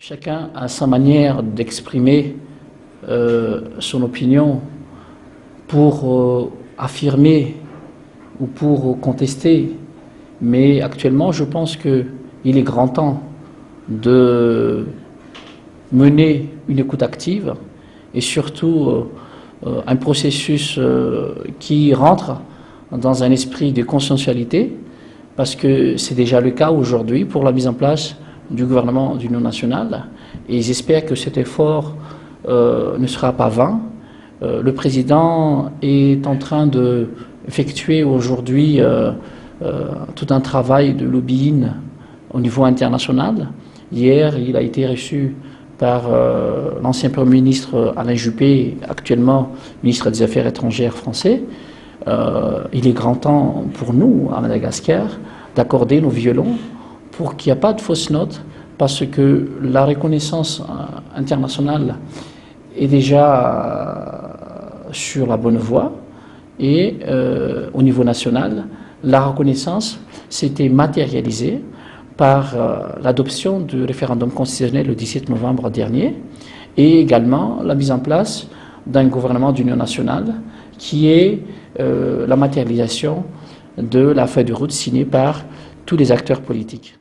Chacun a sa manière d'exprimer son opinion pour affirmer ou pour contester. Mais actuellement, je pense qu'il est grand temps de mener une écoute active et surtout un processus qui rentre dans un esprit de conscientialité, parce que c'est déjà le cas aujourd'hui pour la mise en place du gouvernement d'union nationale, et j'espère que cet effort ne sera pas vain. Le président est en train d'effectuer aujourd'hui tout un travail de lobbying au niveau international. Hier, il a été reçu par l'ancien Premier ministre Alain Juppé, actuellement ministre des Affaires étrangères français. Il est grand temps pour nous, à Madagascar, d'accorder nos violons pour qu'il n'y ait pas de fausses notes, parce que la reconnaissance internationale est déjà sur la bonne voie, et au niveau national, la reconnaissance s'était matérialisée par l'adoption du référendum constitutionnel le 17 novembre dernier, et également la mise en place d'un gouvernement d'union nationale qui est la matérialisation de la feuille de route signée par tous les acteurs politiques.